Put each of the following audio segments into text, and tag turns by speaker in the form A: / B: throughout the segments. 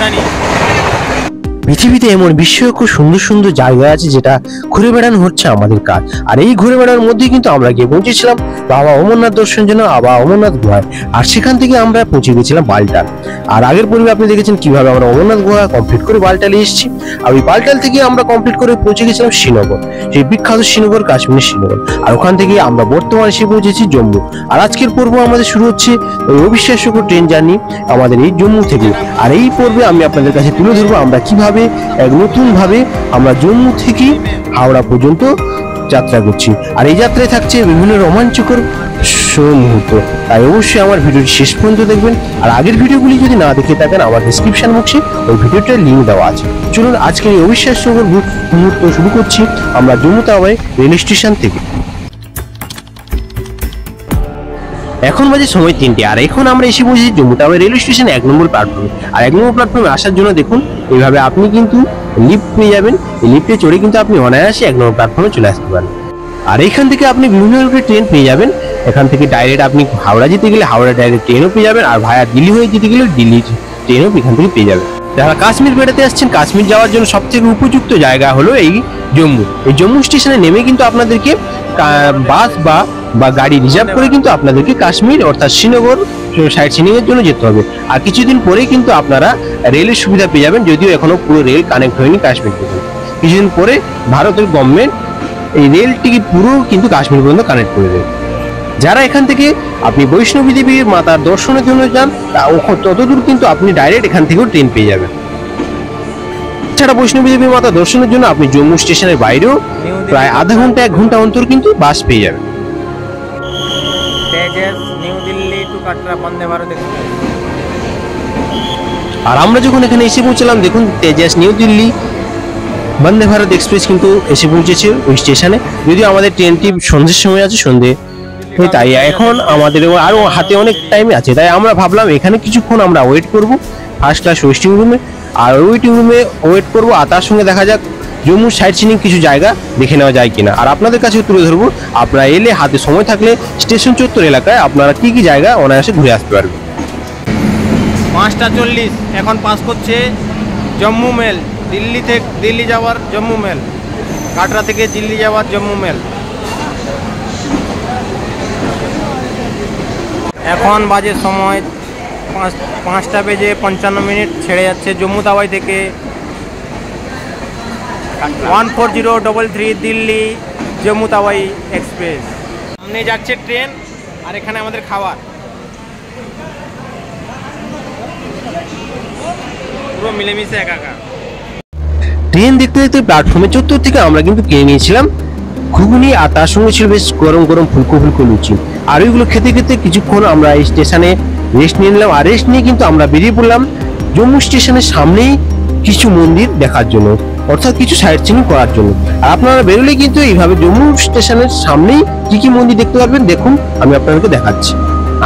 A: রাজধানী।
B: পৃথিবীতে এমন বিস্ময়কর সুন্দর সুন্দর জায়গা আছে যেটা ঘুরে বেড়ানো হচ্ছে আমাদের কাজ। আর এই ঘুরে বেড়ানোর মধ্যে কিন্তু আমরা গিয়ে পৌঁছেছিলাম বাবা অমরনাথ দর্শনের জন্য, বাবা অমরনাথ গুহায়। আর সেখান থেকে আমরা পৌঁছে গেছিলাম বালটাল। আর আগের পর্বে আপনি দেখেছেন কিভাবে আমরা অমরনাথ গুহা কমপ্লিট করে বালটালে এসেছি। আর ওই বালটাল থেকে আমরা কমপ্লিট করে পৌঁছে গেছিলাম শ্রীনগর, সেই বিখ্যাত শ্রীনগর, কাশ্মীরের শ্রীনগর। আর ওখান থেকে আমরা বর্তমানে এসে পৌঁছেছি জম্মু। আর আজকের পর্ব আমাদের শুরু হচ্ছে ওই অবিশ্বাস্যকর ট্রেন জার্নি আমাদের এই জম্মু থেকে। আর এই পর্বে আমি আপনাদের কাছে তুলে ধরবো আমরা কিভাবে এক নতুন ভাবে আমরা জম্মু থেকে হাওড়া পর্যন্ত যাত্রা করছি। আর এই যাত্রায় থাকছে বিভিন্ন রোমাঞ্চকর মুহূর্ত। তাই অবশ্যই আমার ভিডিওটি শেষ পর্যন্ত দেখবেন। আর আগের ভিডিওগুলি যদি না দেখে থাকেন আমার ডেসক্রিপশন বক্সে ওই ভিডিওটার লিঙ্ক দেওয়া আছে। চলুন আজকের এই অবিশ্বাস্যকর মুহূর্ত শুরু করছি আমরা জম্মু তাওয়াই রেল স্টেশন থেকে। এখন বাজে সময় 3টে। আর এখন আমরা এসে পৌঁছেছি জম্মু তাওয়াই রেল স্টেশন 1 নম্বর প্ল্যাটফর্মে। আর 1 নম্বর প্ল্যাটফর্মে আসার জন্য দেখুন এইভাবে আপনি কিন্তু লিফট পেয়ে যাবেন। এই লিফটে চড়ে কিন্তু আপনি অনায়াসে 1 নম্বর প্ল্যাটফর্মে চলে আসতে পারেন। আর এখান থেকে আপনি বিভিন্ন রকমের ট্রেন পেয়ে যাবেন। এখান থেকে ডাইরেক্ট আপনি হাওড়া যেতে গেলে হাওড়া ডাইরেক্ট ট্রেনও পেয়ে যাবেন। আর ভায়া দিল্লি হয়ে যেতে গেলে দিল্লি ট্রেনও এখান থেকে পেয়ে যাবেন। যারা কাশ্মীর বেড়াতে আসছেন, কাশ্মীর যাওয়ার জন্য সবথেকে উপযুক্ত জায়গা হলো এই জম্মু। এই জম্মু স্টেশনে নেমে কিন্তু আপনাদেরকে বাস বা গাড়ি রিজার্ভ করে কিন্তু আপনাদেরকে কাশ্মীর অর্থাৎ শ্রীনগর সাইট সিনিং এর জন্য যেতে হবে। আর কিছুদিন পরেই কিন্তু আপনারা রেলের সুবিধা পেয়ে যাবেন, যদিও এখনো পুরো রেল কানেক্ট হয়নি কাশ্মীর থেকে। কিছুদিন পরে ভারতের গভর্নমেন্ট এই রেলটি পুরো কিন্তু কাশ্মীর পর্যন্ত কানেক্ট করে দেবে। যারা এখান থেকে আপনি বৈষ্ণবী দেবী মাতার দর্শনের জন্য যান ততদূর কিন্তু আপনি ডাইরেক্ট এখান থেকেও ট্রেন পেয়ে যাবেন। এছাড়া বৈষ্ণবী দেবী মাতা দর্শনের জন্য আপনি জম্মু স্টেশনের বাইরেও প্রায় আধা ঘন্টা 1 ঘন্টা অন্তর কিন্তু বাস পেয়ে যাবেন।
A: New Delhi two Katra Vande Bharat express.
B: আর আমরা যখন এখানে এসে পৌঁছলাম দেখুন তেজাস নিউ দিল্লি বন্দে ভারত এক্সপ্রেস কিন্তু এসে পৌঁছেছে ওই স্টেশনে। যদিও আমাদের ট্রেনটি সন্ধ্যের সময় আছে, সন্ধ্যে, তাই এখন আমাদের আরো হাতে অনেক টাইম আছে। তাই আমরা ভাবলাম এখানে কিছুক্ষণ আমরা ওয়েট করব ফার্স্ট ক্লাস ওয়েটিং রুমে। আর ওয়েটিং রুমে ওয়েট করবো আর তার সঙ্গে দেখা যাক জম্মুর সাইট সিনিং কিছু জায়গা দেখে নেওয়া যায় কিনা। আর আপনাদের কাছে তুলে ধরবো আপনারা এলে হাতে সময় থাকলে স্টেশন চত্বর এলাকায় আপনারা কি কি জায়গা অনায়াসে ঘুরে আসতে পারবেন।
A: 5:40 এখন পাস করছে জম্মু মেল, দিল্লি থেকে দিল্লি যাওয়ার জম্মু মেল, কাটরা থেকে দিল্লি যাওয়ার জম্মু মেল। এখন বাজে সময় 5:55 ছেড়ে যাচ্ছে জম্মু তাওয়াই থেকে 14033 দিল্লি জম্মু তাওয়াই এক্সপ্রেস। সামনে যাচ্ছে ট্রেন আর এখানে আমাদের খাবার পুরো মিলেমিশে একাকার।
B: ট্রেন দেখতে দেখতে প্ল্যাটফর্মের চত্বর থেকে আমরা কিন্তু কিনে নিয়েছিলাম ঘুগনি, আর তার সঙ্গে ছিল বেশ গরম গরম ফুলকো ফুলকো লুচি। আর ওইগুলো খেতে খেতে কিছুক্ষণ আমরা এই স্টেশনে রেস্ট নিয়ে নিলাম। আর রেস্ট নিয়ে কিন্তু আমরা বেরিয়ে পড়লাম জম্মু স্টেশনের সামনেই কিছু মন্দির দেখার জন্য, অর্থাৎ কিছু সাইট সিনিং করার জন্য। আর আপনারা বেরোলে কিন্তু এইভাবে জম্মু স্টেশনের সামনেই কি কি মন্দির দেখতে পারবেন দেখুন আমি আপনাদেরকে দেখাচ্ছি।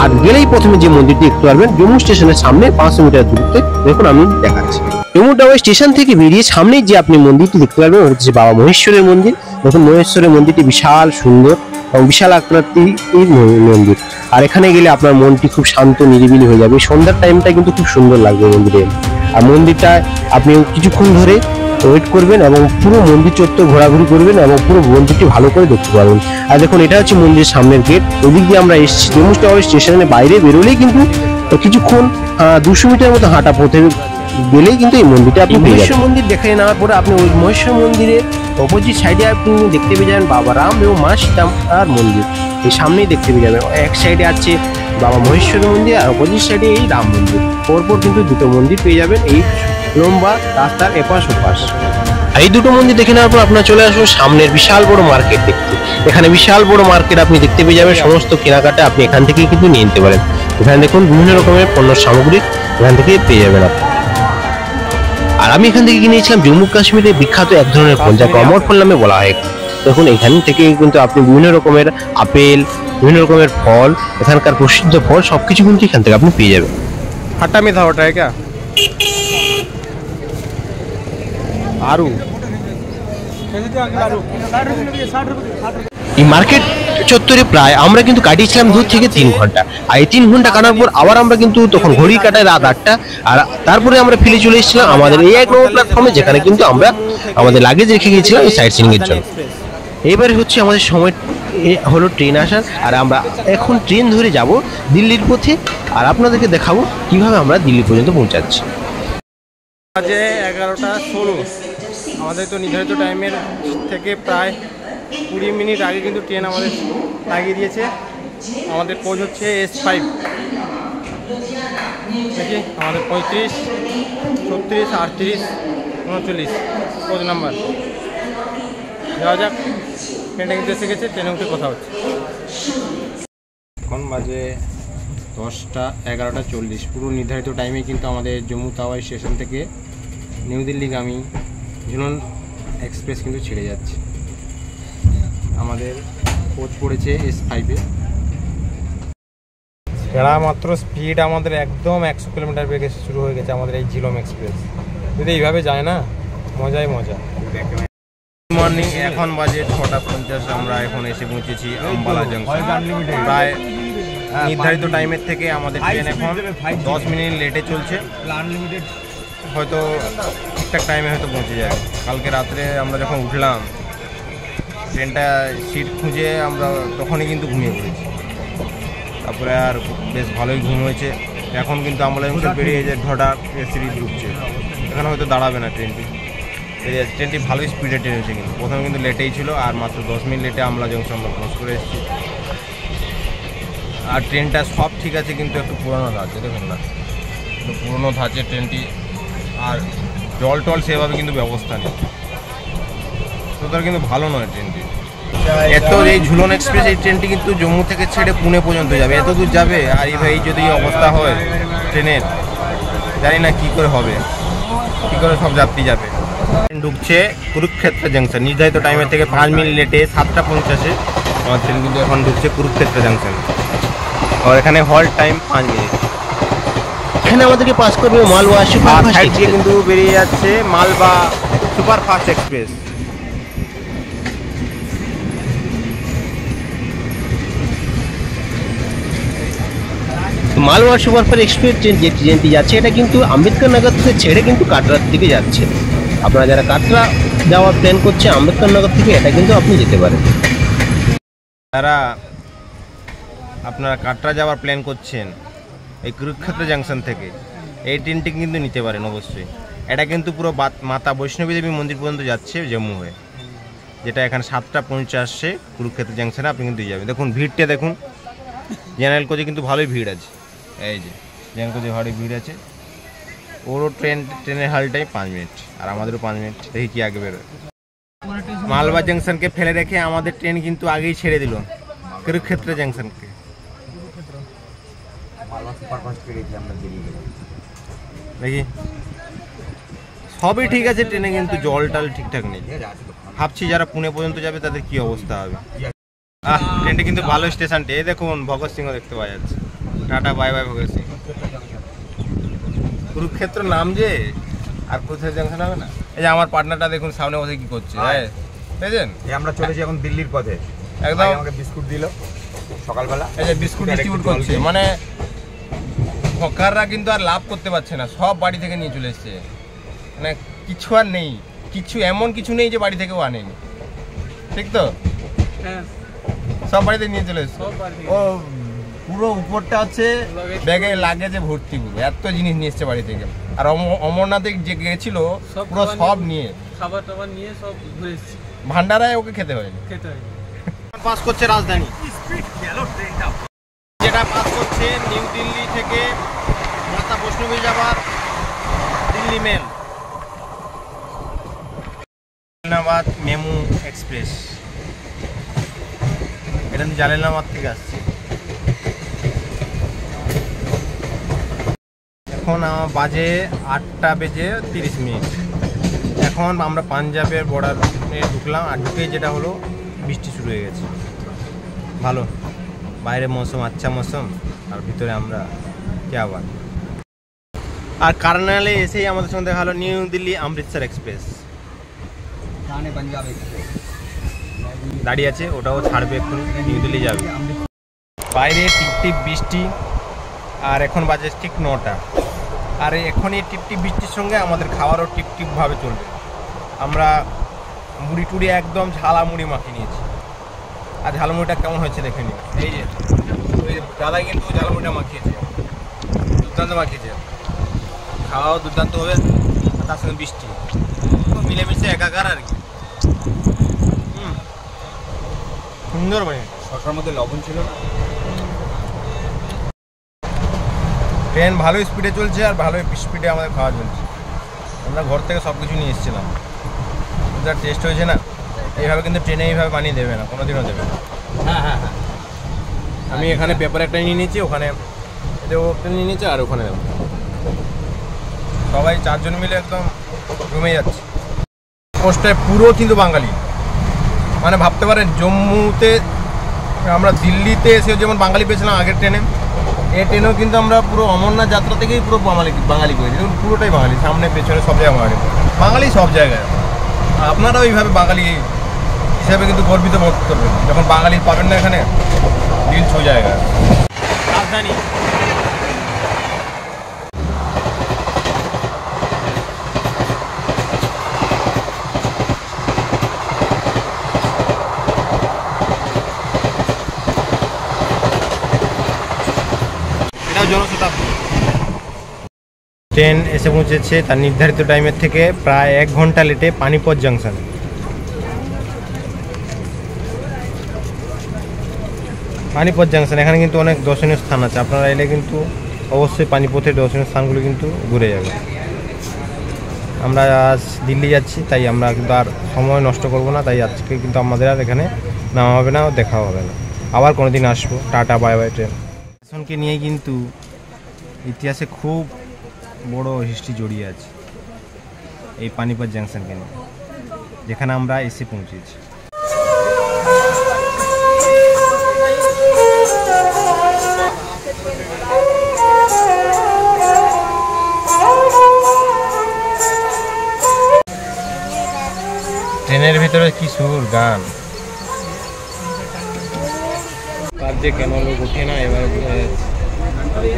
B: আর গেলেই প্রথমে যে মন্দিরটি দেখতে পারবেন জম্মু স্টেশনের সামনে 500 মিটার দূরত্বে, দেখুন আমি দেখাচ্ছি। জম্মু টাওয়ার স্টেশন থেকে বেরিয়ে সামনেই যে আপনি মন্দিরটি দেখতে পারবেন ওটা হচ্ছে বাবা মহেশ্বরের মন্দির। দেখুন মহেশ্বরের মন্দিরটি বিশাল সুন্দর এবং বিশাল আকৃতির মন্দির। আর এখানে গেলে আপনার মনটি খুব শান্ত নিরিবিলি হয়ে যাবে। সন্ধ্যার টাইমটা কিন্তু খুব সুন্দর লাগবে মন্দিরে। আর মন্দিরটা আপনি কিছুক্ষণ ধরে ওয়েট করবেন এবং পুরো মন্দির চত্বর ঘোরাঘুরি করবেন এবং পুরো মন্দিরটি ভালো করে দেখতে পারবেন। আর দেখুন এটা হচ্ছে মন্দিরের সামনের গেট। ওদিক দিয়ে আমরা এসেছি জম্মু টাওয়ার স্টেশনের বাইরে বেরোলেই কিন্তু কিছুক্ষণ 200 মিটার মতো হাঁটা পথে গেলেই কিন্তু এই মন্দিরটা আপনি পেয়ে যাবেন। মন্দির দেখে নেওয়ার পরে আপনি ওই মহেশ্বর মন্দিরের অপোজিট সাইডে আপনি দেখতে পেয়ে যাবেন বাবা রাম এবং মা সীতার মন্দির। এই সামনেই দেখতে পেয়ে যাবেন। এক সাইডে আছে বাবা মহেশ্বরের মন্দির আর অপোজিট সাইডে এই রাম মন্দির। পরপর কিন্তু দুটো মন্দির পেয়ে যাবেন এই লম্বা রাস্তার এপাশ ওপাশ। এই দুটো মন্দির দেখে নেওয়ার পর আপনার চলে আসুন সামনের বিশাল বড় মার্কেট দেখতে। এখানে বিশাল বড় মার্কেট আপনি দেখতে পেয়ে যাবেন। সমস্ত কেনাকাটা আপনি এখান থেকে কিন্তু নিয়ে নিতে পারেন। এখানে দেখুন বিভিন্ন রকমের পণ্য সামগ্রী এখান থেকে পেয়ে যাবেন আপনি। আর আমি এখান থেকে কিনেছিলাম জম্মু কাশ্মীরের বিখ্যাত এক ধরনের ফল যাকে অমর ফল নামে বলা হয়। দেখুন এখান থেকে কিন্তু আপনি বিভিন্ন রকমের আপেল, বিভিন্ন রকমের ফল, এখানকার প্রসিদ্ধ ফল সবকিছু কিন্তু এখান থেকে আপনি পেয়ে যাবেন।
A: खट्टा मीठा होता है क्या? आरू
B: এই মার্কেট চত্বরে প্রায় আমরা কিন্তু কাটিয়েছিলাম 2 থেকে 3 ঘন্টা। আর এই 3 ঘন্টা কাটার পর আবার আমরা কিন্তু তখন ঘড়ি কাটায় রাত 8টা। আর তারপরে আমরা ফিরে চলে এসেছিলাম আমাদের এই 1 নম্বর প্ল্যাটফর্মে, যেখানে কিন্তু আমরা আমাদের লাগেজ রেখে গিয়েছিলাম এই সাইট সিইং এর জন্য। এবারে হচ্ছে আমাদের সময় হলো ট্রেন আসার, আর আমরা এখন ট্রেন ধরে যাব দিল্লির পথে, আর আপনাদেরকে দেখাবো কিভাবে আমরা দিল্লি পর্যন্ত পৌঁছাচ্ছি।
A: বাজে 11:16। আমাদের তো নির্ধারিত টাইমের থেকে প্রায় 20 মিনিট আগে কিন্তু ট্রেন আমাদের লাগিয়ে দিয়েছে। আমাদের কোচ হচ্ছে S5। দেখি আমাদের 35, 36, 38, 39 কোচ নাম্বার। যাওয়া যাক, ট্রেনটা কিন্তু এসে গেছে, ট্রেনে উঠে কথা হচ্ছে। এখন বাজে 10টা 11:40। পুরো নির্ধারিত টাইমে কিন্তু আমাদের জম্মু তাওয়াই স্টেশন থেকে নিউ দিল্লিগামী ঝুলন এক্সপ্রেস কিন্তু ছেড়ে যাচ্ছে। আমাদের কোচ পড়েছে S5-এ। ছেড়া মাত্র স্পিড আমাদের একদম 100 কিলোমিটার বেগে শুরু হয়ে গেছে আমাদের এই ঝিলম এক্সপ্রেস। যদি এইভাবে যায় না, মজাই মজা। গুড মর্নিং, এখন বাজে 6:50। আমরা এখন এসে পৌঁছেছি আম্বালা জংশন। প্রায় নির্ধারিত টাইমের থেকে আমাদের ট্রেন এখন 10 মিনিট লেটে চলছে। হয়তো ঠিকঠাক টাইমে হয়তো পৌঁছে যাবে। কালকে রাত্রে আমরা যখন উঠলাম ট্রেনটা সিট খুঁজে আমরা তখনই কিন্তু ঘুমিয়ে পড়েছি। তারপরে আর বেশ ভালোই ঘুম হয়েছে। এখন কিন্তু আম্বালা জংশন বেরিয়ে যে ঘটা সিরিজ ঢুকছে, এখানে হয়তো দাঁড়াবে না ট্রেনটি। ট্রেনটি ভালো স্পিডে ট্রেন হয়েছে, কিন্তু প্রথমে কিন্তু লেটেই ছিল, আর মাত্র 10 মিনিট লেটে আম্বালা জংশন আমরা ক্রস করে এসেছি। আর ট্রেনটা সব ঠিক আছে, কিন্তু একটু পুরোনো ধাঁচে, দেখুন না, একটু পুরোনো ধাঁচে ট্রেনটি। আর জল টল সেভাবে কিন্তু ব্যবস্থা নেই, সুতরাং কিন্তু ভালো নয় ট্রেনটি। এত এই ঝুলন এক্সপ্রেস এই ট্রেনটি কিন্তু জম্মু থেকে ছেড়ে পুনে পর্যন্ত যাবে, এত দূর যাবে। আর এই যদি অবস্থা হয় ট্রেনের, জানি না কী করে হবে, কী করে সব যাত্রী যাবে। ট্রেন ঢুকছে কুরুক্ষেত্র জাংশন। নির্ধারিত টাইমের থেকে 5 মিনিট লেটে 7:50 আমার ট্রেন কিন্তু এখন ঢুকছে কুরুক্ষেত্র জাংশন। আর এখানে হল্ট টাইম 5 মিনিট।
B: এখানে আমাদেরকে পাস করবে মালবা সুপারফাস্ট
A: সাইড দিয়ে কিন্তু বেরিয়ে যাচ্ছে Malwa superfast express.
B: Malwa superfast express যে ট্রেনটি যাচ্ছে এটা কিন্তু আম্বেদকর নগর থেকে ছেড়ে কিন্তু কাটরার দিকে যাচ্ছে। আপনারা যারা কাটরা যাওয়ার প্ল্যান করছে আম্বেদকর নগর থেকে, এটা কিন্তু আপনি যেতে পারেন।
A: যারা আপনারা কাটরা যাওয়ার প্ল্যান করছেন এই কুরুক্ষেত্র জাংশন থেকে, এই ট্রেনটি কিন্তু নিতে পারেন অবশ্যই। এটা কিন্তু পুরো মাতা বৈষ্ণবী দেবী মন্দির পর্যন্ত যাচ্ছে জম্মু হয়ে, যেটা এখানে 7:50 কুরুক্ষেত্র জাংশনে আপনি কিন্তু যাবেন। দেখুন ভিড়টা দেখুন, জেনারেল কোচে কিন্তু ভালোই ভিড় আছে। এই যে জেনারেল কোচে ভালোই ভিড় আছে। ওরও ট্রেনের হাল টাইম 5 মিনিট, আর আমাদেরও 5 মিনিট। দেখি কি আগে বেরোয়। মালবা জাংশনকে ফেলে রেখে আমাদের ট্রেন কিন্তু আগেই ছেড়ে দিল কুরুক্ষেত্র জাংশনকে। দেখি সবই ঠিক আছে ট্রেনে, কিন্তু জল টাল ঠিকঠাক নেই। ভাবছি যারা পুনে পর্যন্ত যাবে তাদের কি অবস্থা হবে। ট্রেনটি কিন্তু ভালো স্টেশনটি। এই দেখুন ভগৎ সিংও দেখতে পাওয়া যাচ্ছে। Tata bye bye Bhagat Singh. Kurukshetra নাম যে, আর কোথায় জাংশন হবে না। এই যে আমার পার্টনারটা দেখুন সামনে বসে কি করছে, বুঝলেন?
C: আমরা চলেছি এখন দিল্লির পথে।
A: একদম
C: আমাকে বিস্কুট দিল সকালবেলা।
A: এই যে বিস্কুট ডিস্ট্রিবিউট করছে, মানে হকাররা কিন্তু আর লাভ করতে পারছে না, সব বাড়ি থেকে নিয়ে চলে এসছে। মানে কিছু আর নেই, কিছু এমন কিছু নেই যে বাড়ি থেকেও আনেনি, ঠিক তো? হ্যাঁ, সব বাড়িতে নিয়ে চলে এসছে। ও পুরো উপরটা হচ্ছে ব্যাগে লাগেজে ভর্তি, পুরো এত জিনিস নিয়ে এসছে বাড়ি থেকে। আর অমরনাথে যে গেছিল পুরো সব নিয়ে, খাবার টাবার নিয়ে সব ঘুরে এসছে। ভান্ডারায় ওকে খেতে হয়নি। পাস করছে রাজধানী, যেটা পাস করছে নিউ দিল্লি থেকে মাতা বৈষ্ণবী যাবার দিল্লি মেল জালালাবাদ মেমু এক্সপ্রেস। এটা জালালাবাদ থেকে আসছে। এখন বাজে 8:30। এখন আমরা পাঞ্জাবের বর্ডারে ঢুকলাম, আর ঢুকে যেটা হলো বৃষ্টি শুরু হয়ে গেছে। ভালো, বাইরে মৌসুম আচ্ছা মৌসুম, আর ভিতরে আমরা কে আবার। আর কারনালে এসেই আমাদের সঙ্গে দেখা হলো নিউ দিল্লি অমৃতসর এক্সপ্রেস। দাঁড়িয়ে আছে, ওটাও ছাড়বে, এখন নিউ দিল্লি যাবে। বাইরে টিপটিপ বৃষ্টি, আর এখন বাজে ঠিক 9টা। আর এখন এই টিপটিপ বৃষ্টির সঙ্গে আমাদের খাওয়ারও টিপটিপভাবে চলবে। আমরা মুড়ি টুড়ি একদম ঝালা মুড়ি মাখিয়ে নিয়েছি। আর ঝালমুড়িটা কেমন হয়েছে দেখে নিন। এই যে ওই দাদা কিন্তু ঝালমুড়িটা মাখিয়েছে, দুর্দান্ত মাখিয়েছে। খাওয়াও দুর্দান্ত হবে, তার সঙ্গে বৃষ্টি মিলেমিশে একাকার আর কি। সুন্দর মানে
C: শসার মধ্যে লবণ ছিল না।
A: ট্রেন ভালোই স্পিডে চলছে, আর ভালোই স্পিডে আমাদের খাওয়া চলছে। আমরা ঘর থেকে সব কিছু নিয়ে এসেছিলাম, যা টেস্ট হয়েছে না, এইভাবে কিন্তু ট্রেনে এইভাবে বানিয়ে দেবে না, কোনোদিনও দেবে না।
C: হ্যাঁ,
A: আমি এখানে পেপার একটা নিয়ে নিয়েছি, ওখানে ওটা নিয়ে নিয়েছি, আর ওখানে দেবো। সবাই 4 জন মিলে একদম জমে যাচ্ছে। পোস্টটায় পুরো কিন্তু বাঙালি, মানে ভাবতে পারেন জম্মুতে আমরা দিল্লিতে এসে যেমন বাঙালি পেয়েছিলাম আগের ট্রেনে, এই ট্রেনেও কিন্তু আমরা পুরো অমরনাথ যাত্রা থেকেই পুরো বাঙালি করেছি। দেখুন পুরোটাই বাঙালি, সামনে পেছনে সব জায়গায় বাঙালি সব জায়গায়। আপনারাও এইভাবে বাঙালি হিসাবে কিন্তু গর্বিত বোধ করবেন যখন বাঙালি পাবেন না এখানে, দিল ছু জায়গা। রাজধানী জনশতাব্দী। ট্রেন এসে পৌঁছেছে তার নির্ধারিত টাইমের থেকে প্রায় 1 ঘন্টা লেটে পানিপথ জাংশনে। পানিপথ জাংশন, এখানে কিন্তু অনেক দর্শনীয় স্থান আছে, আপনারা এলে কিন্তু অবশ্যই পানিপথের দর্শনীয় স্থানগুলো কিন্তু ঘুরে যাবে। আমরা আজ দিল্লি যাচ্ছি, তাই আমরা কিন্তু আর সময় নষ্ট করব না, তাই আজকে কিন্তু আমাদের আর এখানে নামা হবে না, দেখা হবে না। আবার কোনো দিন আসবো। Tata, bye bye. ট্রেন স্টেশনকে নিয়ে কিন্তু ইতিহাসে খুব বড় হিস্ট্রি জড়িয়ে আছে এই পানিপথ জাংশনকে নিয়ে, যেখানে আমরা এসে পৌঁছেছি। ট্রেনের ভিতরে কি সুর গান যে কেন লোক উঠে না। এবার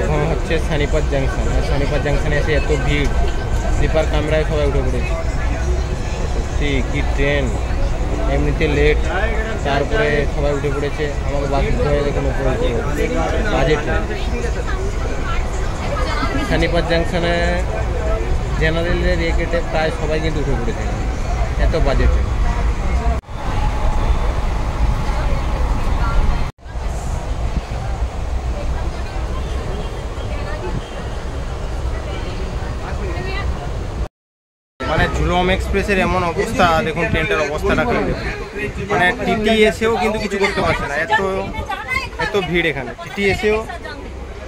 A: এখন হচ্ছে সোনিপত জাংশন, আর সোনিপত জাংশনে এসে এত ভিড়, স্লিপার কামরায় সবাই উঠে পড়েছে। সত্যি কি ট্রেন, এমনিতে লেট, তারপরে সবাই উঠে পড়েছে। আমাকে বাসে হয়ে দেখুন উপরে বাজে ট্রেন। সোনিপত জাংশনে জেনারেলের কেটে প্রায় সবাই কিন্তু উঠে পড়েছে, এত বাজে ট্রেন। মানে ঝুলম এক্সপ্রেসের এমন অবস্থা, দেখুন ট্রেনটার অবস্থাটা দেখুন। মানে টিটি এসেও কিন্তু কিছু করতে পারছে না, এত ভিড় এখানে। টিটি এসেও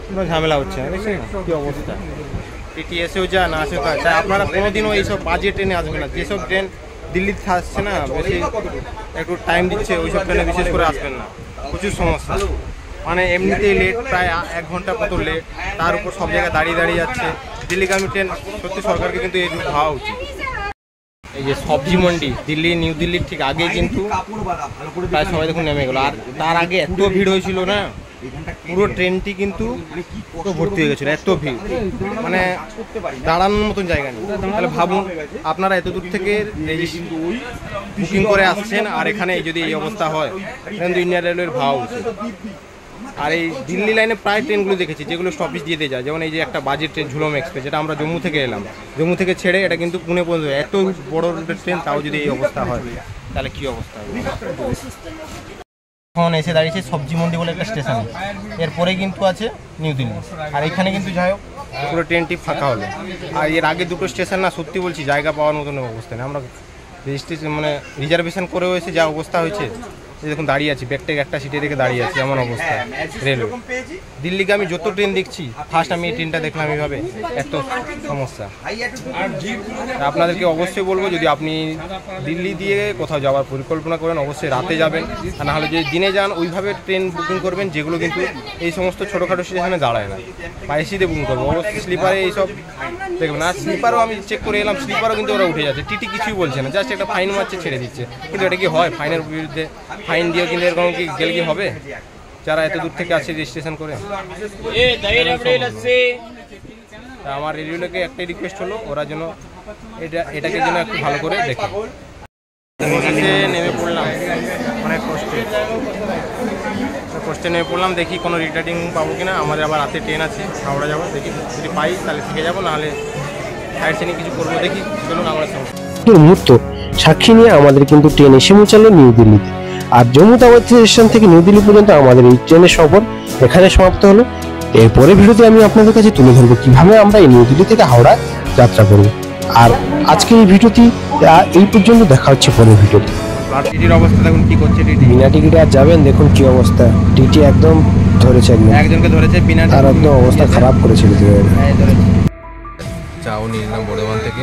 A: কোনো ঝামেলা হচ্ছে না, দেখছেন না কী অবস্থা। টিটি এসেও যা না আসেও তা। তাই আপনারা কোনোদিনও এইসব বাজে ট্রেনে আসবেন না। যেসব ট্রেন দিল্লিতে আসছে না, বেশি একটু টাইম দিচ্ছে, ওইসব ট্রেনে বিশেষ করে আসবেন না, প্রচুর সমস্যা। মানে এমনিতেই লেট, প্রায় 1 ঘন্টা মতো লেট, তার উপর সব জায়গায় দাঁড়িয়ে যাচ্ছে। দিল্লিগামী ট্রেন সত্যি সরকারকে কিন্তু এই ভাবা উচিত। এই যে সবজি মন্ডি, দিল্লি নিউ দিল্লির ঠিক আগে কিন্তু প্রায় সবাই দেখুন নেমে গেলো। আর তার আগে এত ভিড় হয়েছিল না, পুরো ট্রেনটি কিন্তু ভর্তি হয়ে গেছিলো, এত ভিড়, মানে দাঁড়ানোর মতন জায়গা নেই। তাহলে ভাবুন আপনারা এত দূর থেকে বুকিং করে আসছেন, আর এখানে যদি এই অবস্থা হয়, কিন্তু ইন্ডিয়ান রেলওয়ের ভাবা উচিত। আর এই দিল্লি লাইনে প্রায় ট্রেনগুলো দেখেছি যেগুলো স্টপেজ দিয়ে যায়, যেমন এই যে একটা বাজেট ট্রেন ঝুলম এক্সপ্রেস, যেটা আমরা জম্মু থেকে এলাম, জম্মু থেকে ছেড়ে এটা কিন্তু পুনে পর্যন্ত, এত বড় রুটের ট্রেন, তাও যদি এই অবস্থা হয় তাহলে কী অবস্থা হবে। এখন এসে দাঁড়িয়েছে সবজি মন্ডি বলে একটা স্টেশন, এরপরে কিন্তু আছে নিউ দিল্লি। আর এখানে কিন্তু যাই হোক পুরো ট্রেনটি ফাঁকা হলো। আর এর আগে দুটো স্টেশন না, সত্যি বলছি জায়গা পাওয়ার মতন অবস্থা নেই। আমরা রেজিস্ট্রেশন মানে রিজার্ভেশন করেও এসে যা অবস্থা হয়েছে, এই দেখুন দাঁড়িয়ে আছি, ব্যাগ ট্যাগ একটা সিটে রেখে দাঁড়িয়ে আছি, এমন অবস্থা রেলওয়ে। দিল্লিকে আমি যত ট্রেন দেখছি, ফার্স্ট আমি এই ট্রেনটা দেখলাম এইভাবে, এত সমস্যা। আপনাদেরকে অবশ্যই বলবো, যদি আপনি দিল্লি দিয়ে কোথাও যাওয়ার পরিকল্পনা করেন অবশ্যই রাতে যাবেন, আর নাহলে যদি দিনে যান ওইভাবে ট্রেন বুকিং করবেন যেগুলো কিন্তু এই সমস্ত ছোটোখাটো স্টেশনে দাঁড়ায় না, বা এসিতে বুকিং করবো। অবশ্যই স্লিপারে এইসব দেখবেন। আর স্লিপারও আমি চেক করে এলাম, স্লিপারও কিন্তু ওরা উঠে যাচ্ছে, টিটি কিছুই বলছে না, জাস্ট একটা ফাইন মারছে, ছেড়ে দিচ্ছে। কিন্তু এটা কি হয়? ফাইনের বিরুদ্ধে ফাইন দিয়েও কিন্তু এরকম কি গেলে কি হবে? যারা এত দূর থেকে আসে রেজিস্ট্রেশন করে। আমার রেডিওলোকে একটাই রিকোয়েস্ট হলো, ওরা যেন এটাকে যেন একটু ভালো করে দেখে। নেমে পড়লাম অনেক কষ্টে নেমে পড়লাম, দেখি কোনো রিটার্ডিং পাবো কিনা। আমাদের আবার রাতে ট্রেন আছে, হাওড়া যাবো, দেখি যদি পাই তাহলে থেকে যাবো, নাহলে সাইড সিনে কিছু করবো, দেখি। চলুন আমরা
B: মুহূর্ত সাক্ষী নিয়ে আমাদের কিন্তু ট্রেন এসে পৌঁছালো নিউ দিল্লিতে। আর জম্মু তাওয়াই স্টেশন থেকে নিউ দিল্লি পর্যন্ত আমাদের এই ট্রেনের সফর এখানে সমাপ্ত হলো। এরপরে ভিডিওতে আমি আপনাদের কাছে তুলে ধরবো কিভাবে আমরা এই নিউ দিল্লি থেকে হাওড়া যাত্রা করব। আর আজকের এই ভিডিওটি এই পর্যন্ত, দেখা হচ্ছে পরের ভিডিওতে।
A: টিটির অবস্থা দেখুন কি করছে টিটি।
B: বিনা টিকিটে আর যাবেন, দেখুন কি অবস্থা, টিটি একদম ধরেছে,
A: একজনকে ধরেছে বিনা,
B: আর একদম অবস্থা খারাপ করেছে।
A: চাও নিয়ে নিলাম বর্ধমান থেকে।